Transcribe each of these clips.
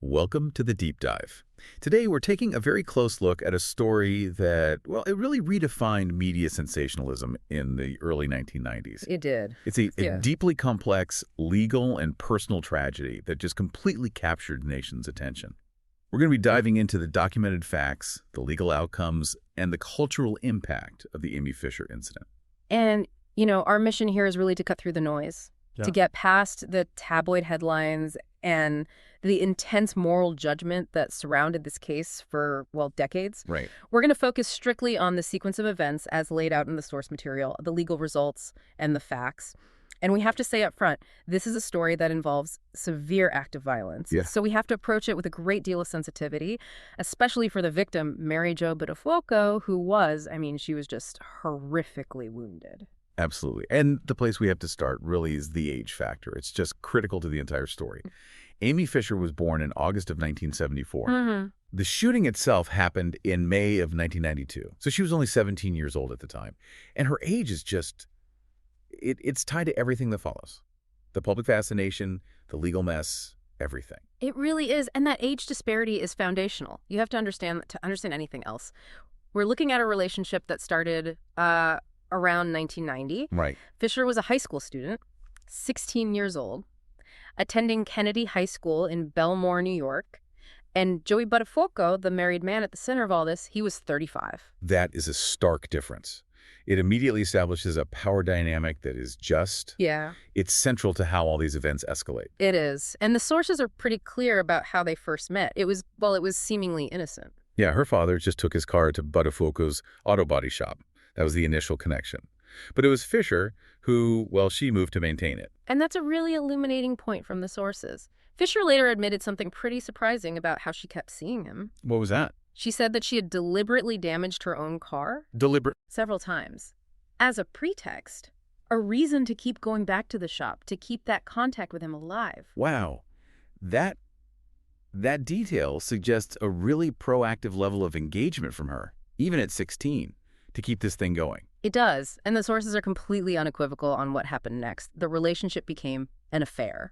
Welcome to the Deep Dive. Today we're taking a very close look at a story that, well, it really redefined media sensationalism in the early 1990s. It did. It's a Yeah. deeply complex legal and personal tragedy that just completely captured the nation's attention. We're going to be diving into the documented facts, the legal outcomes, and the cultural impact of the Amy Fisher incident. And, our mission here is really to cut through the noise, to get past the tabloid headlines and the intense moral judgment that surrounded this case for, decades. Right. We're going to focus strictly on the sequence of events as laid out in the source material, the legal results, and the facts. And we have to say up front, this is a story that involves severe active violence. Yeah. So we have to approach it with a great deal of sensitivity, especially for the victim, Mary Jo Buttafuoco, she was just horrifically wounded. Absolutely. And the place we have to start really is the age factor. It's just critical to the entire story. Amy Fisher was born in August of 1974. Mm-hmm. The shooting itself happened in May of 1992. So she was only 17 years old at the time. And her age is just, it's tied to everything that follows. The public fascination, the legal mess, everything. It really is. And that age disparity is foundational. You have to understand anything else. We're looking at a relationship that started around 1990. Right. Fisher was a high school student, 16 years old, attending Kennedy High School in Belmore, New York. And Joey Buttafuoco, the married man at the center of all this, he was 35. That is a stark difference. It immediately establishes a power dynamic that is just. Yeah. It's central to how all these events escalate. It is. And the sources are pretty clear about how they first met. It was seemingly innocent. Yeah, her father just took his car to Buttafuoco's auto body shop. That was the initial connection. But it was Fisher who, she moved to maintain it. And that's a really illuminating point from the sources. Fisher later admitted something pretty surprising about how she kept seeing him. What was that? She said that she had deliberately damaged her own car. Deliberate. Several times. As a pretext. A reason to keep going back to the shop, to keep that contact with him alive. Wow. That detail suggests a really proactive level of engagement from her, even at 16. To keep this thing going. It does, and the sources are completely unequivocal on what happened next. The relationship became an affair,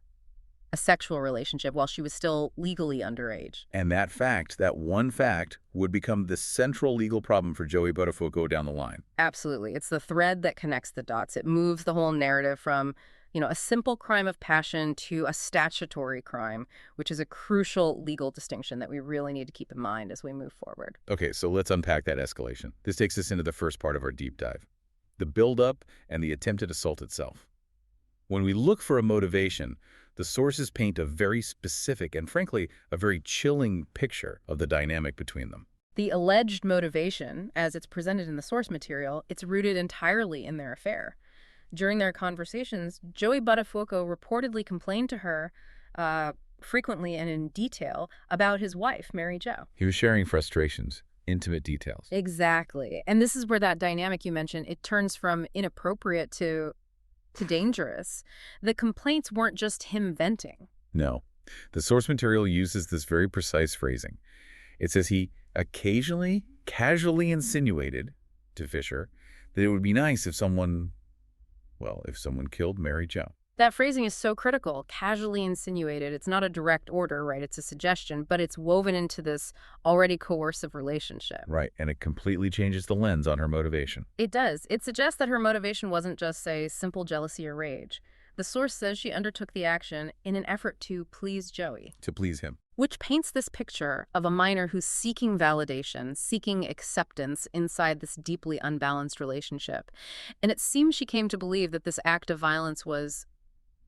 a sexual relationship, while she was still legally underage. And that one fact, would become the central legal problem for Joey Buttafuoco down the line. Absolutely. It's the thread that connects the dots. It moves the whole narrative from a simple crime of passion to a statutory crime, which is a crucial legal distinction that we really need to keep in mind as we move forward. Okay, so let's unpack that escalation. This takes us into the first part of our deep dive, the buildup and the attempted assault itself. When we look for a motivation, the sources paint a very specific and, frankly, a very chilling picture of the dynamic between them. The alleged motivation, as it's presented in the source material, it's rooted entirely in their affair. During their conversations, Joey Buttafuoco reportedly complained to her frequently and in detail about his wife, Mary Jo. He was sharing frustrations, intimate details. Exactly. And this is where that dynamic you mentioned, it turns from inappropriate to dangerous. The complaints weren't just him venting. No. The source material uses this very precise phrasing. It says he occasionally, casually insinuated to Fisher that it would be nice if someone killed Mary Jo. That phrasing is so critical, casually insinuated. It's not a direct order, right? It's a suggestion, but it's woven into this already coercive relationship. Right, and it completely changes the lens on her motivation. It does. It suggests that her motivation wasn't just, say, simple jealousy or rage. The source says she undertook the action in an effort to please Joey. To please him. Which paints this picture of a minor who's seeking validation, seeking acceptance inside this deeply unbalanced relationship. And it seems she came to believe that this act of violence was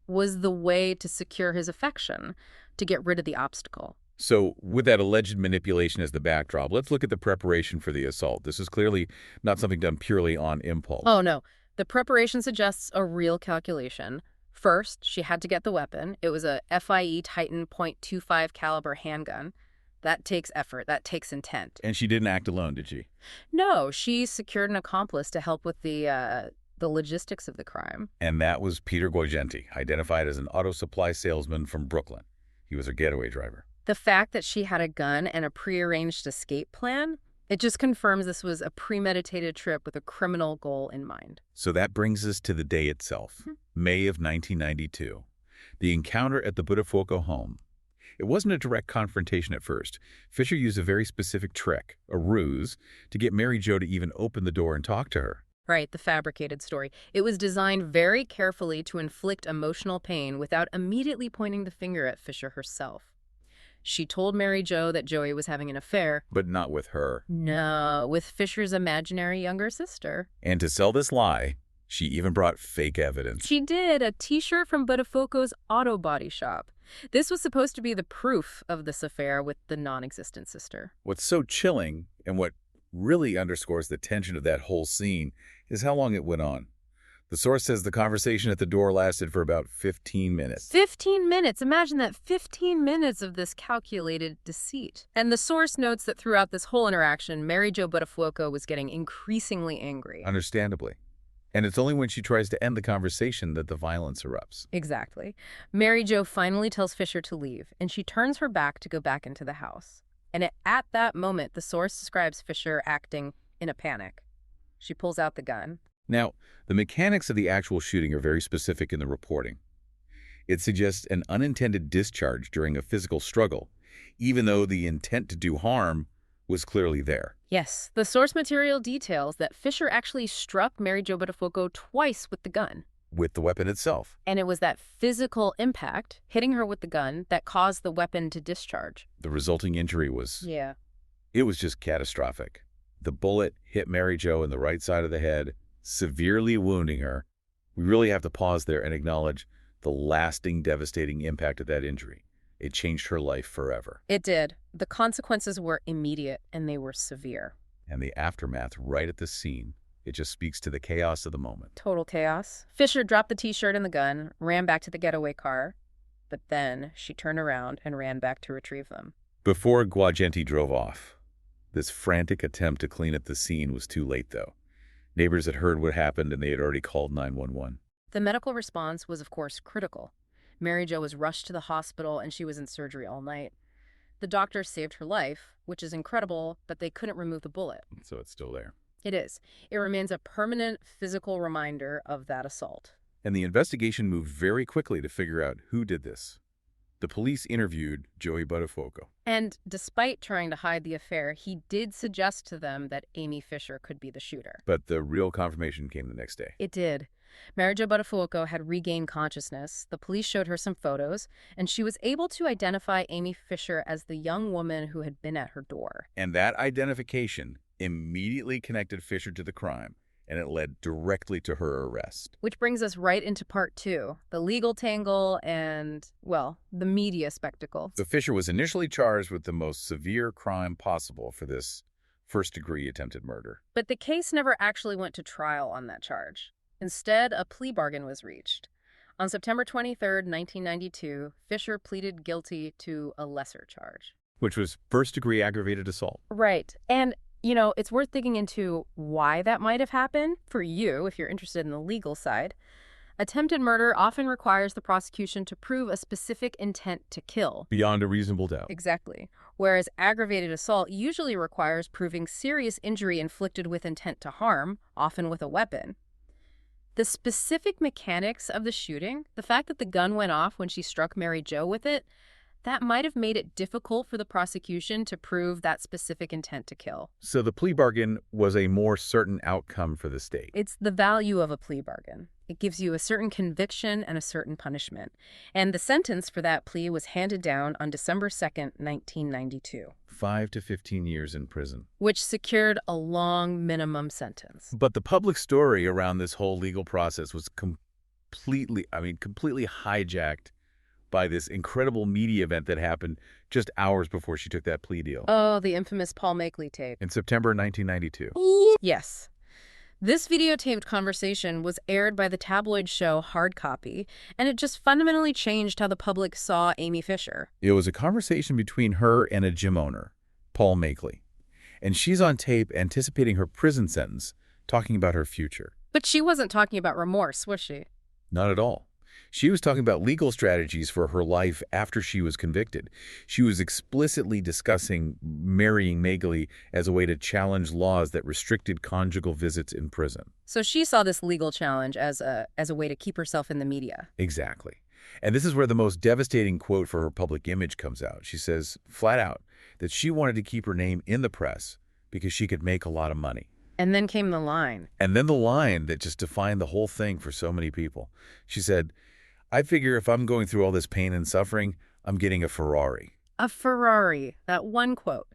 the way to secure his affection, to get rid of the obstacle. So with that alleged manipulation as the backdrop, let's look at the preparation for the assault. This is clearly not something done purely on impulse. Oh, no. The preparation suggests a real calculation. First, she had to get the weapon. It was a FIE Titan .25 caliber handgun. That takes effort. That takes intent. And she didn't act alone, did she? No, she secured an accomplice to help with the logistics of the crime. And that was Peter Guagenti, identified as an auto supply salesman from Brooklyn. He was her getaway driver. The fact that she had a gun and a prearranged escape plan, it just confirms this was a premeditated trip with a criminal goal in mind. So that brings us to the day itself, May of 1992. The encounter at the Buttafuoco home. It wasn't a direct confrontation at first. Fisher used a very specific trick, a ruse, to get Mary Jo to even open the door and talk to her. Right, the fabricated story. It was designed very carefully to inflict emotional pain without immediately pointing the finger at Fisher herself. She told Mary Jo that Joey was having an affair. But not with her. No, with Fisher's imaginary younger sister. And to sell this lie, she even brought fake evidence. She did, a T-shirt from Buttafuoco's auto body shop. This was supposed to be the proof of this affair with the non-existent sister. What's so chilling, and what really underscores the tension of that whole scene, is how long it went on. The source says the conversation at the door lasted for about 15 minutes. 15 minutes! Imagine that, 15 minutes of this calculated deceit. And the source notes that throughout this whole interaction, Mary Jo Buttafuoco was getting increasingly angry. Understandably. And it's only when she tries to end the conversation that the violence erupts. Exactly. Mary Jo finally tells Fisher to leave, and she turns her back to go back into the house. And at that moment, the source describes Fisher acting in a panic. She pulls out the gun. Now, the mechanics of the actual shooting are very specific in the reporting. It suggests an unintended discharge during a physical struggle, even though the intent to do harm was clearly there. Yes, the source material details that Fisher actually struck Mary Jo Buttafuoco twice with the gun. With the weapon itself. And it was that physical impact, hitting her with the gun, that caused the weapon to discharge. The resulting injury was... Yeah. It was just catastrophic. The bullet hit Mary Jo in the right side of the head, severely wounding her. We really have to pause there and acknowledge the lasting, devastating impact of that injury. It changed her life forever. It did. The consequences were immediate, and they were severe. And the aftermath right at the scene, it just speaks to the chaos of the moment. Total chaos. Fisher dropped the T-shirt and the gun, ran back to the getaway car, but then she turned around and ran back to retrieve them. Before Guagenti drove off, this frantic attempt to clean up the scene was too late, though. Neighbors had heard what happened, and they had already called 911. The medical response was, of course, critical. Mary Jo was rushed to the hospital, and she was in surgery all night. The doctors saved her life, which is incredible, but they couldn't remove the bullet. So it's still there. It is. It remains a permanent physical reminder of that assault. And the investigation moved very quickly to figure out who did this. The police interviewed Joey Buttafuoco. And despite trying to hide the affair, he did suggest to them that Amy Fisher could be the shooter. But the real confirmation came the next day. It did. Mary Jo Buttafuoco had regained consciousness. The police showed her some photos, and she was able to identify Amy Fisher as the young woman who had been at her door. And that identification immediately connected Fisher to the crime, and it led directly to her arrest. Which brings us right into part two, the legal tangle and, well, the media spectacle. So Fisher was initially charged with the most severe crime possible for this first-degree attempted murder. But the case never actually went to trial on that charge. Instead, a plea bargain was reached. On September 23, 1992, Fisher pleaded guilty to a lesser charge. Which was first-degree aggravated assault. Right. And, you know, it's worth digging into why that might have happened for you, if you're interested in the legal side. Attempted murder often requires the prosecution to prove a specific intent to kill. Beyond a reasonable doubt. Exactly. Whereas aggravated assault usually requires proving serious injury inflicted with intent to harm, often with a weapon. The specific mechanics of the shooting, the fact that the gun went off when she struck Mary Jo with it, that might have made it difficult for the prosecution to prove that specific intent to kill. So the plea bargain was a more certain outcome for the state. It's the value of a plea bargain. It gives you a certain conviction and a certain punishment. And the sentence for that plea was handed down on December 2nd, 1992. 5 to 15 years in prison. Which secured a long minimum sentence. But the public story around this whole legal process was completely hijacked by this incredible media event that happened just hours before she took that plea deal. Oh, the infamous Paul Makeley tape. In September 1992. Yes. This videotaped conversation was aired by the tabloid show Hard Copy, and it just fundamentally changed how the public saw Amy Fisher. It was a conversation between her and a gym owner, Paul Makeley. And she's on tape anticipating her prison sentence, talking about her future. But she wasn't talking about remorse, was she? Not at all. She was talking about legal strategies for her life after she was convicted. She was explicitly discussing marrying Makeley as a way to challenge laws that restricted conjugal visits in prison. So she saw this legal challenge as a way to keep herself in the media. Exactly. And this is where the most devastating quote for her public image comes out. She says, flat out, that she wanted to keep her name in the press because she could make a lot of money. And then came the line. And then the line that just defined the whole thing for so many people. She said, I figure if I'm going through all this pain and suffering, I'm getting a Ferrari. A Ferrari, that one quote.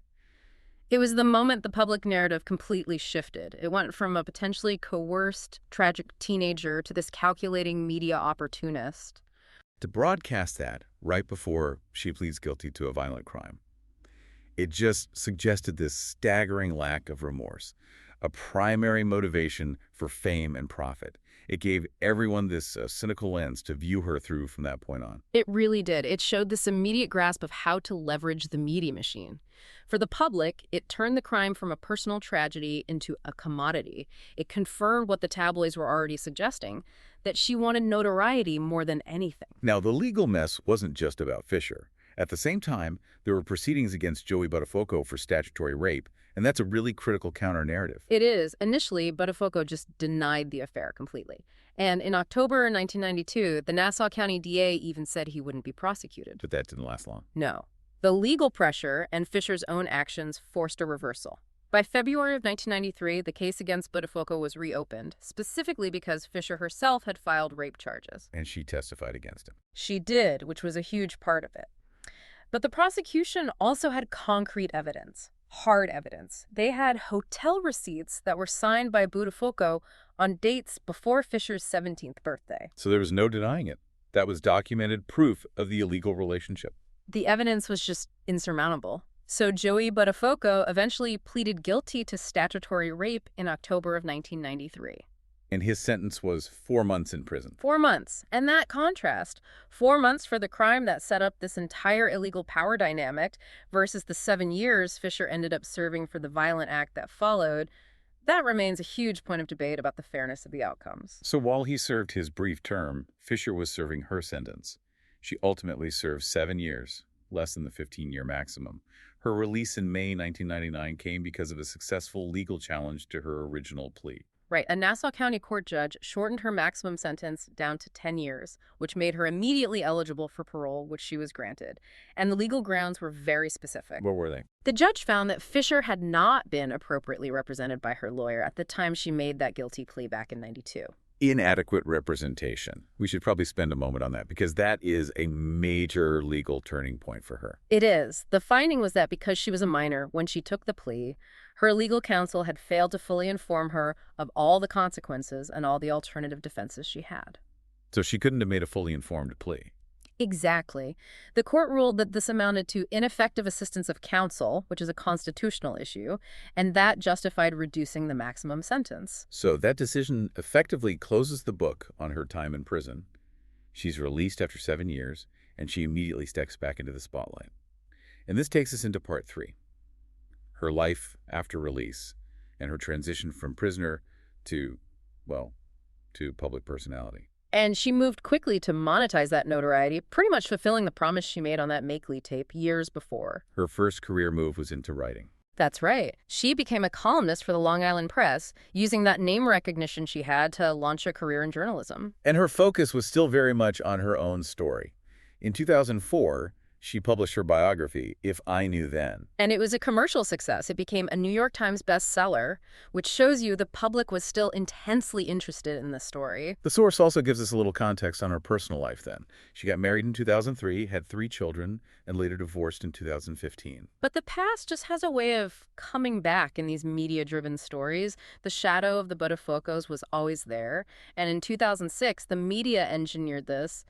It was the moment the public narrative completely shifted. It went from a potentially coerced, tragic teenager to this calculating media opportunist. To broadcast that right before she pleads guilty to a violent crime, it just suggested this staggering lack of remorse, a primary motivation for fame and profit. It gave everyone this cynical lens to view her through from that point on. It really did. It showed this immediate grasp of how to leverage the media machine. For the public, it turned the crime from a personal tragedy into a commodity. It confirmed what the tabloids were already suggesting, that she wanted notoriety more than anything. Now, the legal mess wasn't just about Fisher. At the same time, there were proceedings against Joey Buttafuoco for statutory rape, and that's a really critical counter-narrative. It is. Initially, Buttafuoco just denied the affair completely. And in October 1992, the Nassau County DA even said he wouldn't be prosecuted. But that didn't last long. No. The legal pressure and Fisher's own actions forced a reversal. By February of 1993, the case against Buttafuoco was reopened, specifically because Fisher herself had filed rape charges. And she testified against him. She did, which was a huge part of it. But the prosecution also had concrete evidence, hard evidence. They had hotel receipts that were signed by Buttafuoco on dates before Fisher's 17th birthday. So there was no denying it. That was documented proof of the illegal relationship. The evidence was just insurmountable. So Joey Buttafuoco eventually pleaded guilty to statutory rape in October of 1993. And his sentence was 4 months in prison. 4 months. And that contrast, 4 months for the crime that set up this entire illegal power dynamic versus the 7 years Fisher ended up serving for the violent act that followed, that remains a huge point of debate about the fairness of the outcomes. So while he served his brief term, Fisher was serving her sentence. She ultimately served 7 years, less than the 15-year maximum. Her release in May 1999 came because of a successful legal challenge to her original plea. Right. A Nassau County court judge shortened her maximum sentence down to 10 years, which made her immediately eligible for parole, which she was granted. And the legal grounds were very specific. What were they? The judge found that Fisher had not been appropriately represented by her lawyer at the time she made that guilty plea back in '92. Inadequate representation. We should probably spend a moment on that because that is a major legal turning point for her. It is. The finding was that because she was a minor when she took the plea, her legal counsel had failed to fully inform her of all the consequences and all the alternative defenses she had. So she couldn't have made a fully informed plea. Exactly. The court ruled that this amounted to ineffective assistance of counsel, which is a constitutional issue, and that justified reducing the maximum sentence. So that decision effectively closes the book on her time in prison. She's released after 7 years, and she immediately steps back into the spotlight. And this takes us into part 3. Her life after release and her transition from prisoner to public personality. And she moved quickly to monetize that notoriety, pretty much fulfilling the promise she made on that Makeley tape years before. Her first career move was into writing. That's right. She became a columnist for the Long Island Press, using that name recognition she had to launch a career in journalism. And her focus was still very much on her own story. In 2004, she published her biography, If I Knew Then. And it was a commercial success. It became a New York Times bestseller, which shows you the public was still intensely interested in this story. The source also gives us a little context on her personal life then. She got married in 2003, had 3 children, and later divorced in 2015. But the past just has a way of coming back in these media-driven stories. The shadow of the Buttafuocos was always there. And in 2006, the media engineered this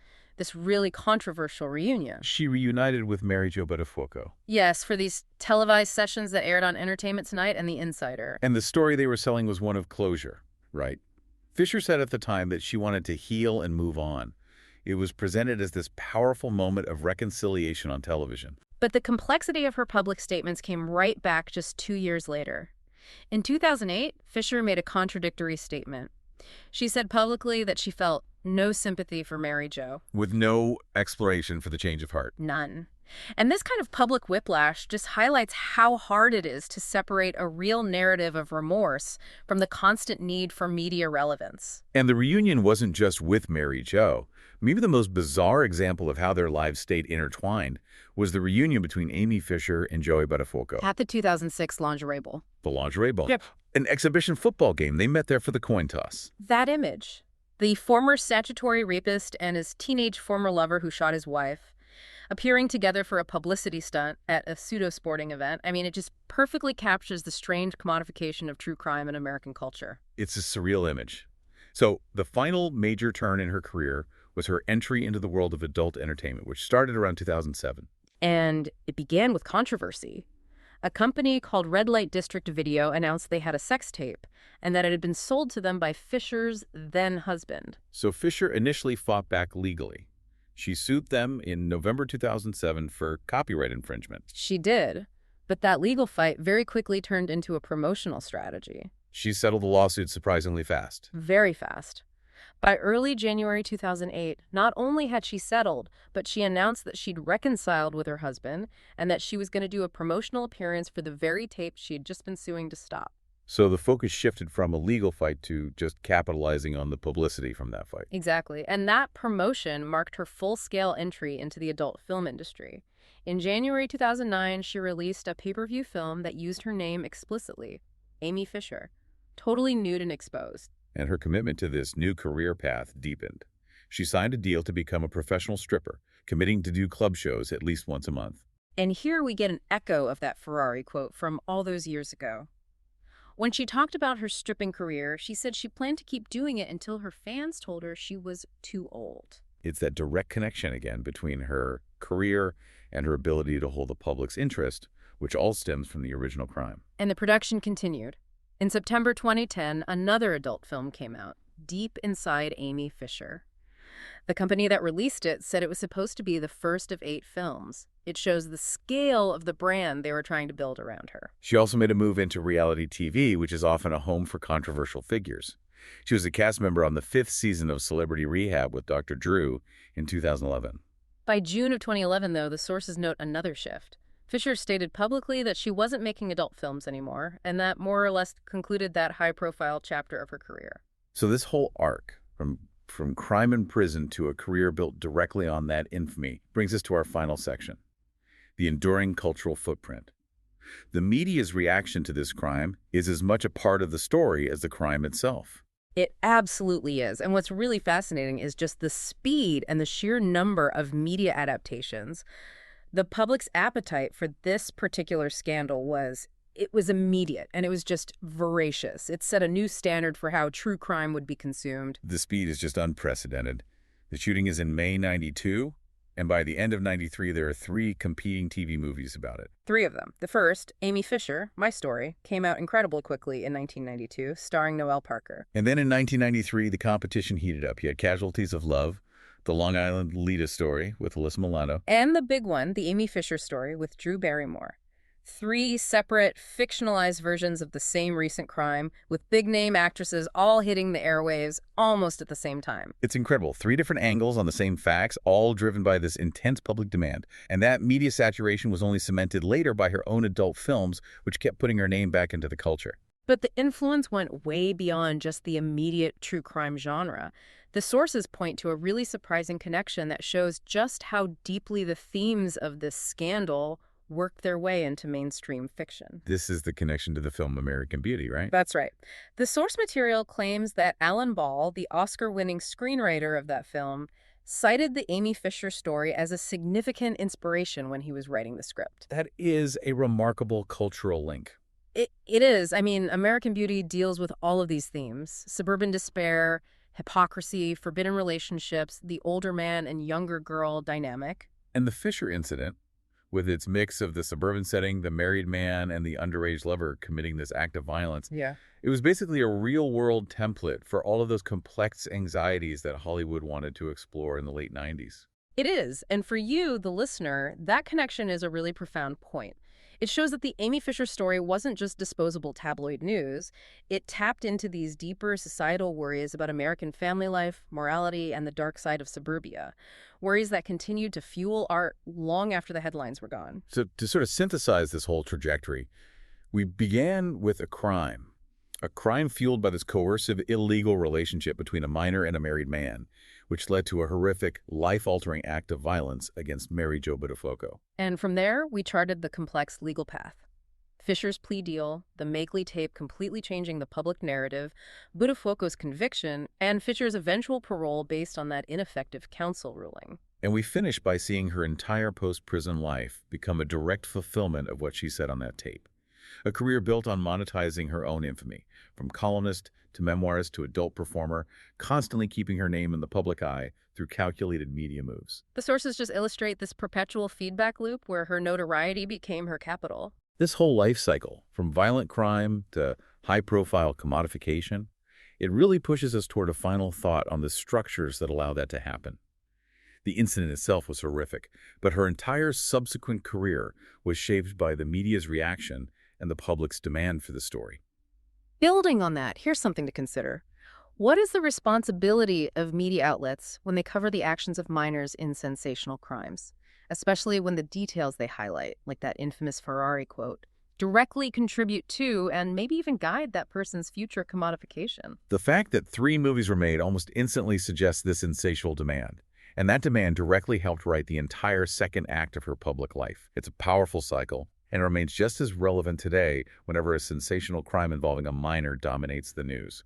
really controversial reunion. She reunited with Mary Jo Buttafuoco. Yes, for these televised sessions that aired on Entertainment Tonight and The Insider. And the story they were selling was one of closure, right? Fisher said at the time that she wanted to heal and move on. It was presented as this powerful moment of reconciliation on television. But the complexity of her public statements came right back just 2 years later. In 2008, Fisher made a contradictory statement. She said publicly that she felt no sympathy for Mary Jo. With no exploration for the change of heart. None. And this kind of public whiplash just highlights how hard it is to separate a real narrative of remorse from the constant need for media relevance. And the reunion wasn't just with Mary Jo. Maybe the most bizarre example of how their lives stayed intertwined was the reunion between Amy Fisher and Joey Buttafuoco. At the 2006 Lingerie Bowl. The Lingerie Bowl. Yep. An exhibition football game. They met there for the coin toss. That image. The former statutory rapist and his teenage former lover who shot his wife, appearing together for a publicity stunt at a pseudo-sporting event. I mean, it just perfectly captures the strange commodification of true crime in American culture. It's a surreal image. So the final major turn in her career was her entry into the world of adult entertainment, which started around 2007. And it began with controversy. A company called Red Light District Video announced they had a sex tape and that it had been sold to them by Fisher's then-husband. So Fisher initially fought back legally. She sued them in November 2007 for copyright infringement. She did, but that legal fight very quickly turned into a promotional strategy. She settled the lawsuit surprisingly fast. Very fast. By early January 2008, not only had she settled, but she announced that she'd reconciled with her husband and that she was going to do a promotional appearance for the very tape she had just been suing to stop. So the focus shifted from a legal fight to just capitalizing on the publicity from that fight. Exactly. And that promotion marked her full-scale entry into the adult film industry. In January 2009, she released a pay-per-view film that used her name explicitly, Amy Fisher, totally nude and exposed. And her commitment to this new career path deepened. She signed a deal to become a professional stripper, committing to do club shows at least once a month. And here we get an echo of that Ferrari quote from all those years ago. When she talked about her stripping career, she said she planned to keep doing it until her fans told her she was too old. It's that direct connection again between her career and her ability to hold the public's interest, which all stems from the original crime. And the production continued. In September 2010, another adult film came out, Deep Inside Amy Fisher. The company that released it said it was supposed to be the first of 8 films. It shows the scale of the brand they were trying to build around her. She also made a move into reality TV, which is often a home for controversial figures. She was a cast member on the 5th season of Celebrity Rehab with Dr. Drew in 2011. By June of 2011, though, the sources note another shift. Fisher stated publicly that she wasn't making adult films anymore, and that more or less concluded that high-profile chapter of her career. So this whole arc, from crime in prison to a career built directly on that infamy, brings us to our final section, the enduring cultural footprint. The media's reaction to this crime is as much a part of the story as the crime itself. It absolutely is. And what's really fascinating is just the speed and the sheer number of media adaptations. The public's appetite for this particular scandal was immediate, and it was just voracious. It set a new standard for how true crime would be consumed. The speed is just unprecedented. The shooting is in May '92, and by the end of '93, there are 3 competing TV movies about it. 3 of them. The first, Amy Fisher, My Story, came out incredibly quickly in 1992, starring Noel Parker. And then in 1993, the competition heated up. You had Casualties of Love, the Long Island Lita Story with Alyssa Milano. And the big one, the Amy Fisher Story with Drew Barrymore. 3 separate, fictionalized versions of the same recent crime, with big-name actresses all hitting the airwaves almost at the same time. It's incredible. 3 different angles on the same facts, all driven by this intense public demand. And that media saturation was only cemented later by her own adult films, which kept putting her name back into the culture. But the influence went way beyond just the immediate true crime genre. The sources point to a really surprising connection that shows just how deeply the themes of this scandal work their way into mainstream fiction. This is the connection to the film American Beauty, right? That's right. The source material claims that Alan Ball, the Oscar-winning screenwriter of that film, cited the Amy Fisher story as a significant inspiration when he was writing the script. That is a remarkable cultural link. It is. I mean, American Beauty deals with all of these themes: suburban despair, hypocrisy, forbidden relationships, the older man and younger girl dynamic. And the Fisher incident, with its mix of the suburban setting, the married man, and the underage lover committing this act of violence. Yeah. It was basically a real-world template for all of those complex anxieties that Hollywood wanted to explore in the late 90s. It is. And for you, the listener, that connection is a really profound point. It shows that the Amy Fisher story wasn't just disposable tabloid news. It tapped into these deeper societal worries about American family life, morality, and the dark side of suburbia. Worries that continued to fuel art long after the headlines were gone. So to sort of synthesize this whole trajectory, we began with a crime, A crime fueled by this coercive, illegal relationship between a minor and a married man, which led to a horrific, life-altering act of violence against Mary Jo Buttafuoco. And from there, we charted the complex legal path. Fisher's plea deal, the Makeley tape completely changing the public narrative, Buttafuoco's conviction, and Fisher's eventual parole based on that ineffective counsel ruling. And we finish by seeing her entire post-prison life become a direct fulfillment of what she said on that tape. A career built on monetizing her own infamy, from columnist to memoirist to adult performer, constantly keeping her name in the public eye through calculated media moves. The sources just illustrate this perpetual feedback loop where her notoriety became her capital. This whole life cycle, from violent crime to high-profile commodification, it really pushes us toward a final thought on the structures that allow that to happen. The incident itself was horrific, but her entire subsequent career was shaped by the media's reaction and the public's demand for the story. Building on that, here's something to consider. What is the responsibility of media outlets when they cover the actions of minors in sensational crimes, especially when the details they highlight, like that infamous Ferrari quote, directly contribute to and maybe even guide that person's future commodification? The fact that 3 movies were made almost instantly suggests this insatiable demand, and that demand directly helped write the entire second act of her public life. It's a powerful cycle, and remains just as relevant today whenever a sensational crime involving a minor dominates the news.